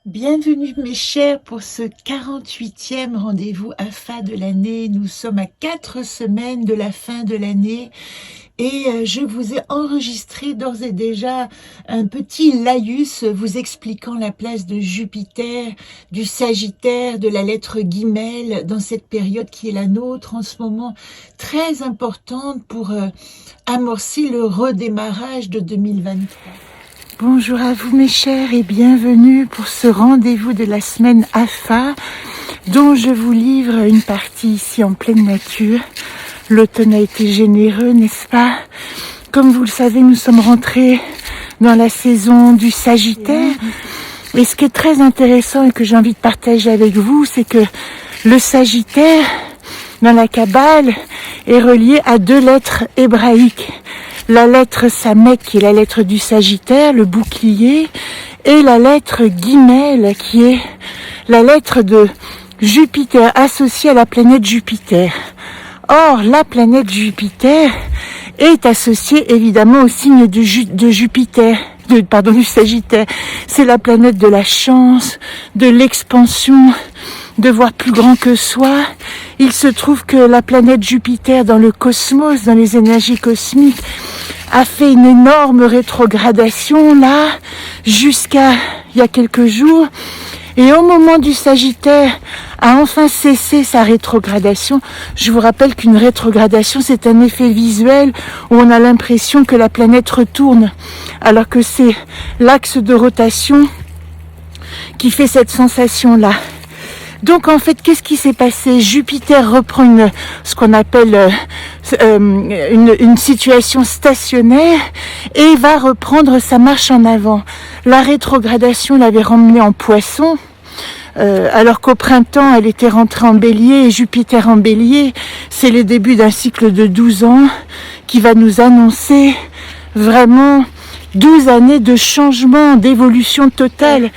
Bienvenue mes chers pour ce 48e rendez-vous AFA de l'année. Nous sommes à 4 semaines de la fin de l'année et je vous ai enregistré d'ores et déjà un petit laïus vous expliquant la place de Jupiter, du Sagittaire, de la lettre Guimel dans cette période qui est la nôtre en ce moment, très importante pour amorcer le redémarrage de 2023. Bonjour à vous mes chers et bienvenue pour ce rendez-vous de la semaine AFA dont je vous livre une partie ici en pleine nature. L'automne a été généreux, n'est-ce pas? Comme vous le savez, nous sommes rentrés dans la saison du Sagittaire. Et ce qui est très intéressant et que j'ai envie de partager avec vous, c'est que le Sagittaire, dans la Kabbale, est relié à 2 lettres hébraïques. La lettre Samek, qui est la lettre du Sagittaire, le bouclier, et la lettre Guimel, qui est la lettre de Jupiter, associée à la planète Jupiter. Or, la planète Jupiter est associée évidemment au signe de Jupiter, du Sagittaire. C'est la planète de la chance, de l'expansion, de voir plus grand que soi. Il se trouve que la planète Jupiter dans le cosmos, dans les énergies cosmiques, a fait une énorme rétrogradation là, jusqu'à il y a quelques jours. Et au moment du Sagittaire a enfin cessé sa rétrogradation. Je vous rappelle qu'une rétrogradation, c'est un effet visuel où on a l'impression que la planète retourne, alors que c'est l'axe de rotation qui fait cette sensation-là. Donc en fait, qu'est-ce qui s'est passé? Jupiter reprend ce qu'on appelle une situation stationnaire et va reprendre sa marche en avant. La rétrogradation l'avait ramenée en Poisson, alors qu'au printemps, elle était rentrée en Bélier, et Jupiter en Bélier, c'est le début d'un cycle de 12 ans qui va nous annoncer vraiment 12 années de changement, d'évolution totale.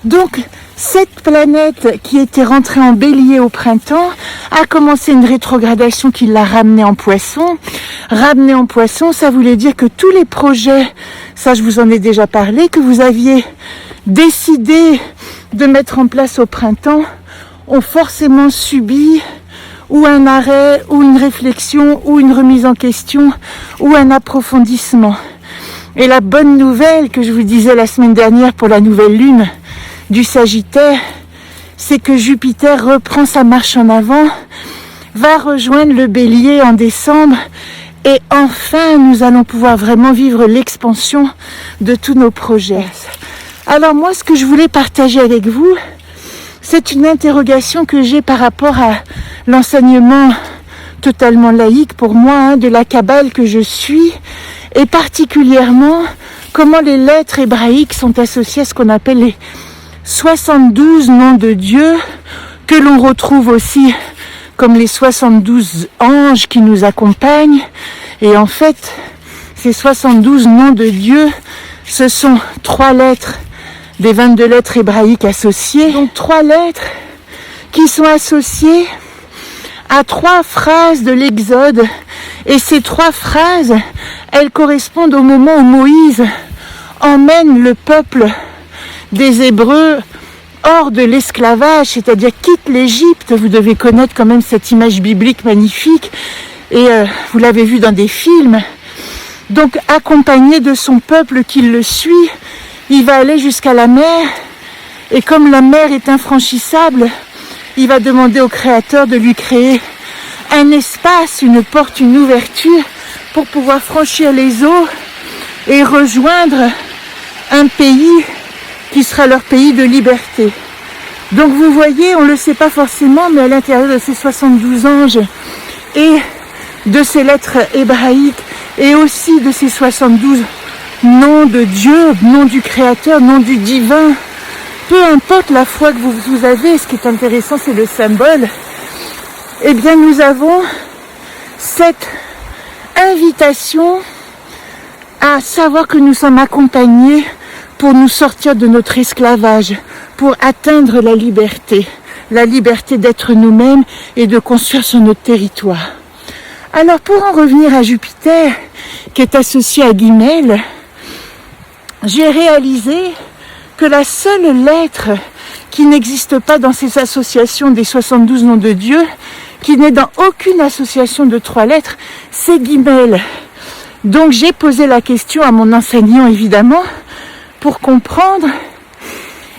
Donc, cette planète qui était rentrée en Bélier au printemps a commencé une rétrogradation qui l'a ramenée en Poisson. Ramenée en Poisson, ça voulait dire que tous les projets, ça je vous en ai déjà parlé, que vous aviez décidé de mettre en place au printemps, ont forcément subi ou un arrêt, ou une réflexion, ou une remise en question, ou un approfondissement. Et la bonne nouvelle que je vous disais la semaine dernière pour la nouvelle lune du Sagittaire, c'est que Jupiter reprend sa marche en avant, va rejoindre le Bélier en décembre, et enfin nous allons pouvoir vraiment vivre l'expansion de tous nos projets. Alors moi, ce que je voulais partager avec vous, c'est une interrogation que j'ai par rapport à l'enseignement totalement laïque pour moi, de la Kabbale que je suis, et particulièrement comment les lettres hébraïques sont associées à ce qu'on appelle les 72 noms de Dieu, que l'on retrouve aussi comme les 72 anges qui nous accompagnent. Et en fait, ces 72 noms de Dieu, ce sont 3 lettres des 22 lettres hébraïques associées. Donc 3 lettres qui sont associées à 3 phrases de l'Exode. Et ces 3 phrases, elles correspondent au moment où Moïse emmène le peuple des Hébreux hors de l'esclavage, c'est-à-dire quitte l'Égypte. Vous devez connaître quand même cette image biblique magnifique, et vous l'avez vu dans des films. Donc accompagné de son peuple qui le suit, il va aller jusqu'à la mer, et comme la mer est infranchissable, il va demander au Créateur de lui créer un espace, une porte, une ouverture pour pouvoir franchir les eaux et rejoindre un pays qui sera leur pays de liberté. Donc vous voyez, on ne le sait pas forcément, mais à l'intérieur de ces 72 anges et de ces lettres hébraïques et aussi de ces 72 noms de Dieu, nom du Créateur, nom du divin, peu importe la foi que vous avez, ce qui est intéressant c'est le symbole, eh bien nous avons cette invitation à savoir que nous sommes accompagnés pour nous sortir de notre esclavage, pour atteindre la liberté d'être nous-mêmes et de construire sur notre territoire. Alors pour en revenir à Jupiter, qui est associé à Guimel, j'ai réalisé que la seule lettre qui n'existe pas dans ces associations des 72 noms de Dieu, qui n'est dans aucune association de 3 lettres, c'est Guimel. Donc j'ai posé la question à mon enseignant, évidemment, pour comprendre.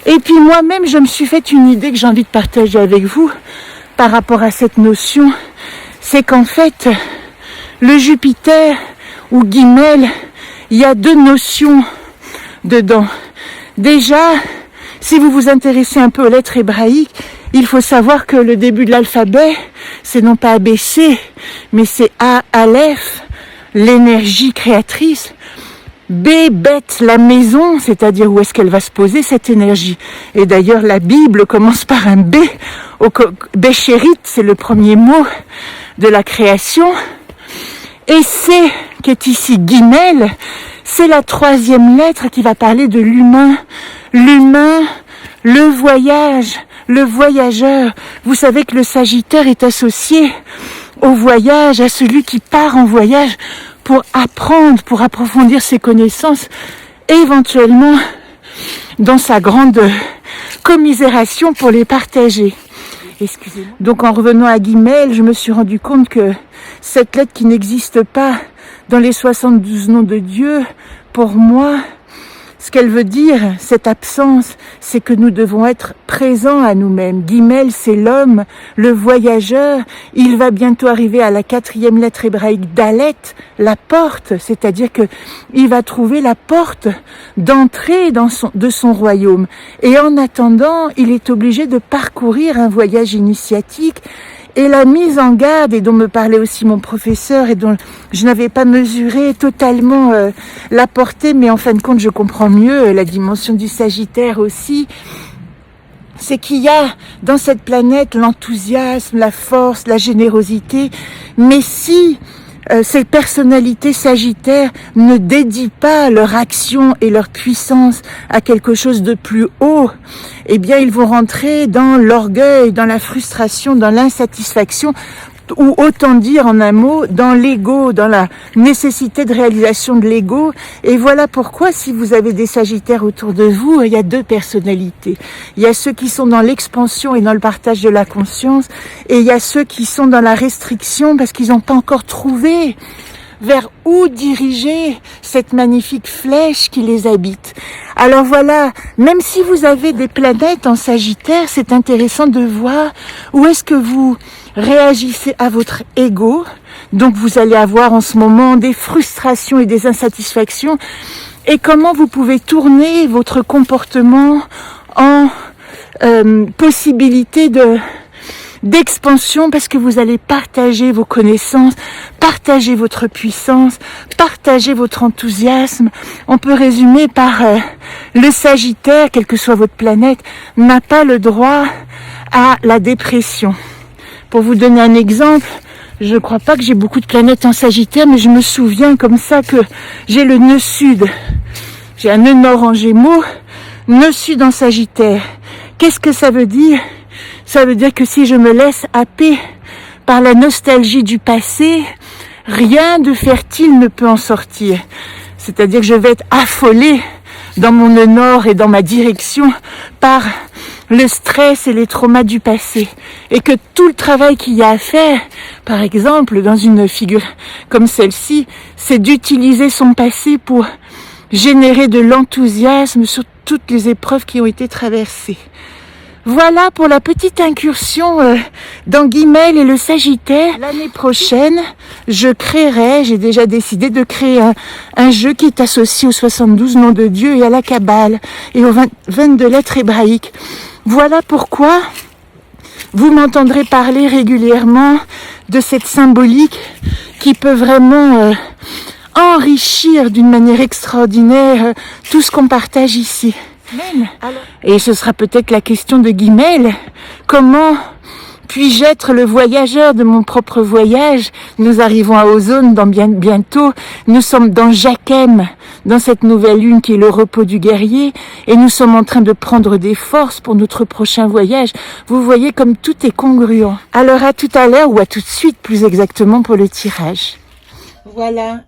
Et puis moi-même, je me suis fait une idée que j'ai envie de partager avec vous par rapport à cette notion. C'est qu'en fait, le Jupiter ou Guimel, il y a 2 notions dedans. Déjà, si vous vous intéressez un peu aux lettres hébraïques, il faut savoir que le début de l'alphabet, c'est non pas ABC, mais c'est A, Aleph, l'énergie créatrice. B, bête, la maison, c'est-à-dire où est-ce qu'elle va se poser cette énergie. Et d'ailleurs, la Bible commence par un B. Béchérit, c'est le premier mot de la création. Et C, qui est ici Guimel, c'est la 3e lettre qui va parler de l'humain. L'humain, le voyage, le voyageur. Vous savez que le Sagittaire est associé au voyage, à celui qui part en voyage pour apprendre, pour approfondir ses connaissances, éventuellement dans sa grande commisération pour les partager. Excusez-moi. Donc en revenant à Guimel, je me suis rendu compte que cette lettre qui n'existe pas dans les 72 noms de Dieu, pour moi, ce qu'elle veut dire, cette absence, c'est que nous devons être présents à nous-mêmes. Guimel, c'est l'homme, le voyageur. Il va bientôt arriver à la 4e lettre hébraïque Dalet, la porte, c'est-à-dire que il va trouver la porte d'entrée de son royaume. Et en attendant, il est obligé de parcourir un voyage initiatique. Et la mise en garde, et dont me parlait aussi mon professeur, et dont je n'avais pas mesuré totalement la portée, mais en fin de compte, je comprends mieux la dimension du Sagittaire aussi, c'est qu'il y a dans cette planète l'enthousiasme, la force, la générosité, mais si ces personnalités sagittaires ne dédient pas leur action et leur puissance à quelque chose de plus haut, eh bien ils vont rentrer dans l'orgueil, dans la frustration, dans l'insatisfaction, ou autant dire en un mot, dans l'ego, dans la nécessité de réalisation de l'ego. Et voilà pourquoi, si vous avez des Sagittaires autour de vous, il y a 2 personnalités. Il y a ceux qui sont dans l'expansion et dans le partage de la conscience, et il y a ceux qui sont dans la restriction parce qu'ils n'ont pas encore trouvé vers où diriger cette magnifique flèche qui les habite. Alors voilà, même si vous avez des planètes en Sagittaire, c'est intéressant de voir où est-ce que vous réagissez à votre ego. Donc vous allez avoir en ce moment des frustrations et des insatisfactions, et comment vous pouvez tourner votre comportement en possibilité d'expansion, parce que vous allez partager vos connaissances, partager votre puissance, partager votre enthousiasme. On peut résumer par le Sagittaire, quelle que soit votre planète, n'a pas le droit à la dépression. Pour vous donner un exemple, je ne crois pas que j'ai beaucoup de planètes en Sagittaire, mais je me souviens comme ça que j'ai le nœud sud. J'ai un nœud nord en Gémeaux, nœud sud en Sagittaire. Qu'est-ce que ça veut dire ? Ça veut dire que si je me laisse happer par la nostalgie du passé, rien de fertile ne peut en sortir. C'est-à-dire que je vais être affolée dans mon nœud nord et dans ma direction par le stress et les traumas du passé. Et que tout le travail qu'il y a à faire, par exemple, dans une figure comme celle-ci, c'est d'utiliser son passé pour générer de l'enthousiasme sur toutes les épreuves qui ont été traversées. Voilà pour la petite incursion dans Guimel et le Sagittaire. L'année prochaine, j'ai déjà décidé de créer un jeu qui est associé aux 72 noms de Dieu et à la Kabbale et aux 22 lettres hébraïques. Voilà pourquoi vous m'entendrez parler régulièrement de cette symbolique qui peut vraiment enrichir d'une manière extraordinaire tout ce qu'on partage ici. Et ce sera peut-être la question de Guimel. Comment puis-je être le voyageur de mon propre voyage? Nous arrivons à Ozone dans bientôt. Nous sommes dans Jachem, dans cette nouvelle lune qui est le repos du guerrier. Et nous sommes en train de prendre des forces pour notre prochain voyage. Vous voyez comme tout est congruent. Alors à tout à l'heure, ou à tout de suite plus exactement pour le tirage. Voilà.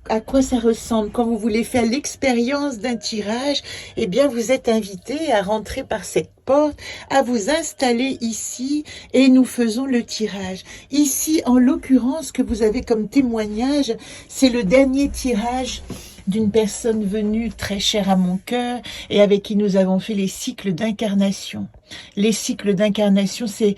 à quoi ça ressemble. Quand vous voulez faire l'expérience d'un tirage, eh bien vous êtes invité à rentrer par cette porte, à vous installer ici et nous faisons le tirage. Ici, en l'occurrence, que vous avez comme témoignage, c'est le dernier tirage d'une personne venue très chère à mon cœur et avec qui nous avons fait les cycles d'incarnation. Les cycles d'incarnation, c'est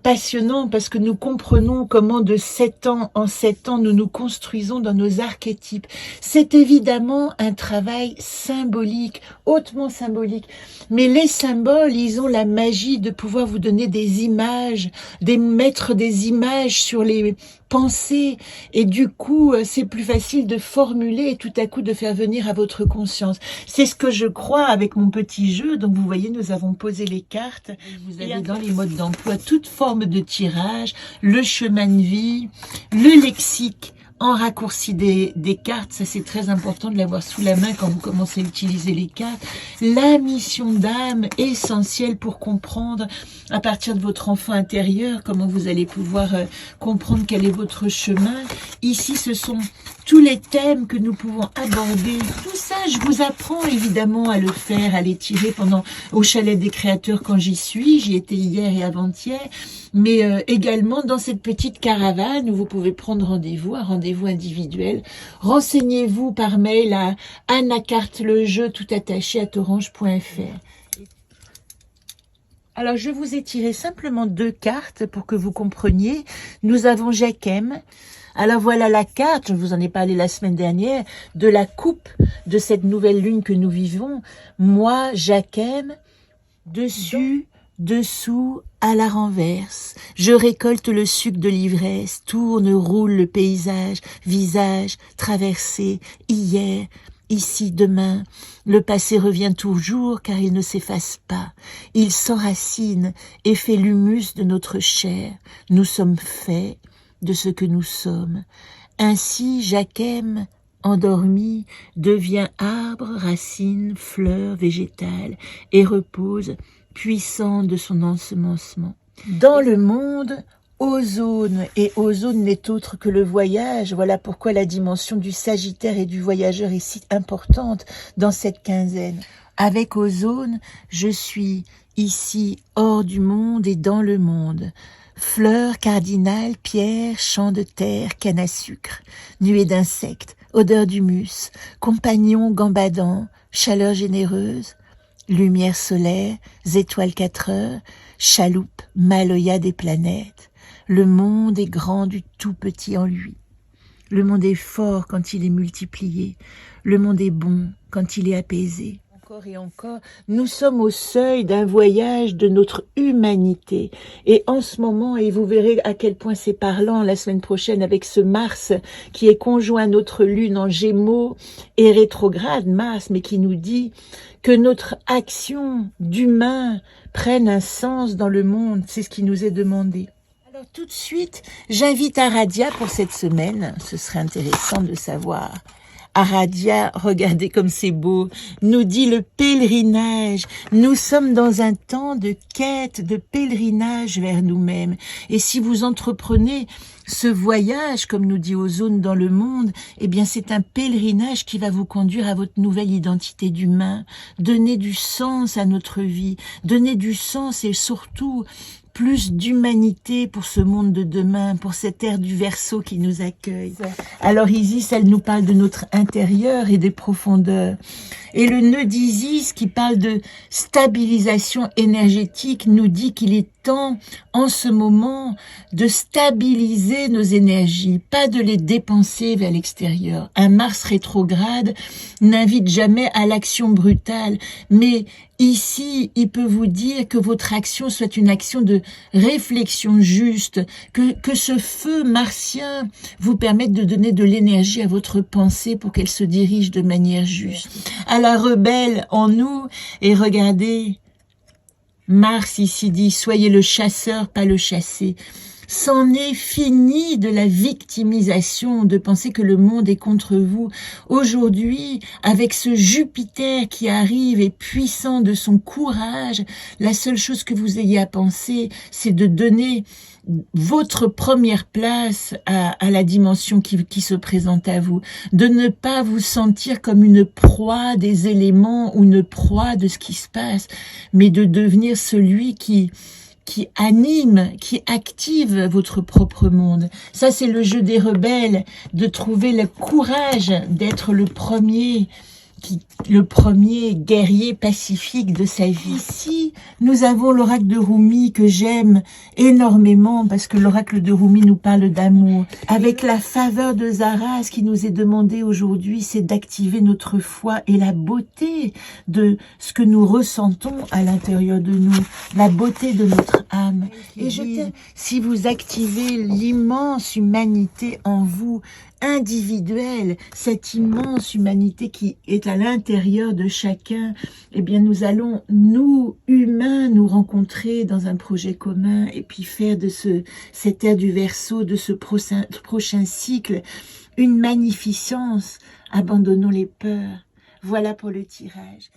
passionnant parce que nous comprenons comment de 7 ans en 7 ans, nous nous construisons dans nos archétypes. C'est évidemment un travail symbolique, hautement symbolique. Mais les symboles, ils ont la magie de pouvoir vous donner des images, mettre des images sur les pensées. Et du coup, c'est plus facile de formuler et tout à coup de faire venir à votre conscience. C'est ce que je crois avec mon petit jeu. Donc vous voyez, nous avons posé les cartes. Vous avez dans les modes d'emploi toute forme de tirage, le chemin de vie, le lexique en raccourci des cartes, ça c'est très important de l'avoir sous la main quand vous commencez à utiliser les cartes, la mission d'âme essentielle pour comprendre à partir de votre enfant intérieur comment vous allez pouvoir comprendre quel est votre chemin. Ici ce sont tous les thèmes que nous pouvons aborder. Tout ça, je vous apprends évidemment à le faire, à les tirer au chalet des créateurs quand j'y suis. J'y étais hier et avant-hier. Mais également dans cette petite caravane où vous pouvez prendre rendez-vous, un rendez-vous individuel. Renseignez-vous par mail à annacartelejeu tout attaché @orange.fr. Alors, je vous ai tiré simplement 2 cartes pour que vous compreniez. Nous avons Jacquem. Alors voilà la carte, je vous en ai parlé la semaine dernière, de la coupe de cette nouvelle lune que nous vivons. Moi, Jacquem, dessus, dessous, à la renverse. Je récolte le suc de l'ivresse, tourne, roule le paysage, visage, traversé, hier, ici, demain. Le passé revient toujours car il ne s'efface pas. Il s'enracine et fait l'humus de notre chair. Nous sommes faits de ce que nous sommes. Ainsi, Jacquem, endormi, devient arbre, racine, fleur végétale et repose, puissant de son ensemencement. Dans le monde, ozone, et ozone n'est autre que le voyage. Voilà pourquoi la dimension du Sagittaire et du voyageur est si importante dans cette quinzaine. Avec ozone, je suis ici hors du monde et dans le monde. Fleurs, cardinales, pierres, champs de terre, canne à sucre, nuées d'insectes, odeur d'humus, compagnons gambadants, chaleur généreuse, lumière solaire, étoiles 4 heures, chaloupe, maloya des planètes. Le monde est grand du tout petit en lui. Le monde est fort quand il est multiplié. Le monde est bon quand il est apaisé. Encore et encore, nous sommes au seuil d'un voyage de notre humanité. Et en ce moment, et vous verrez à quel point c'est parlant la semaine prochaine avec ce Mars qui est conjoint à notre Lune en Gémeaux et rétrograde Mars, mais qui nous dit que notre action d'humain prenne un sens dans le monde. C'est ce qui nous est demandé. Alors tout de suite, j'invite Aradia pour cette semaine. Ce serait intéressant de savoir. Aradia, regardez comme c'est beau, nous dit le pèlerinage. Nous sommes dans un temps de quête, de pèlerinage vers nous-mêmes. Et si vous entreprenez ce voyage, comme nous dit Ozone, dans le monde, eh bien c'est un pèlerinage qui va vous conduire à votre nouvelle identité d'humain, donner du sens à notre vie, donner du sens et surtout plus d'humanité pour ce monde de demain, pour cette ère du Verseau qui nous accueille. Alors Isis, elle nous parle de notre intérieur et des profondeurs. Et le nœud d'Isis, qui parle de stabilisation énergétique, nous dit qu'il est temps, en ce moment, de stabiliser nos énergies, pas de les dépenser vers l'extérieur. Un Mars rétrograde n'invite jamais à l'action brutale, mais ici, il peut vous dire que votre action soit une action de réflexion juste, que ce feu martien vous permette de donner de l'énergie à votre pensée pour qu'elle se dirige de manière juste. À la rebelle en nous, et regardez, Mars ici dit, soyez le chasseur, pas le chassé. C'en est fini de la victimisation, de penser que le monde est contre vous. Aujourd'hui, avec ce Jupiter qui arrive et puissant de son courage, la seule chose que vous ayez à penser, c'est de donner votre première place à la dimension qui se présente à vous, de ne pas vous sentir comme une proie des éléments ou une proie de ce qui se passe, mais de devenir celui qui anime, qui active votre propre monde. Ça, c'est le jeu des rebelles, de trouver le courage d'être le premier guerrier pacifique de sa vie. Ici, nous avons l'oracle de Rumi que j'aime énormément parce que l'oracle de Rumi nous parle d'amour. Avec la faveur de Zara, ce qui nous est demandé aujourd'hui, c'est d'activer notre foi et la beauté de ce que nous ressentons à l'intérieur de nous, la beauté de notre âme. Et si vous activez l'immense humanité en vous, individuelle, cette immense humanité qui est à l'intérieur de chacun, eh bien nous allons, nous, humains, nous rencontrer dans un projet commun et puis faire de cette ère du Verseau, de ce prochain cycle, une magnificence. Abandonnons les peurs. Voilà pour le tirage.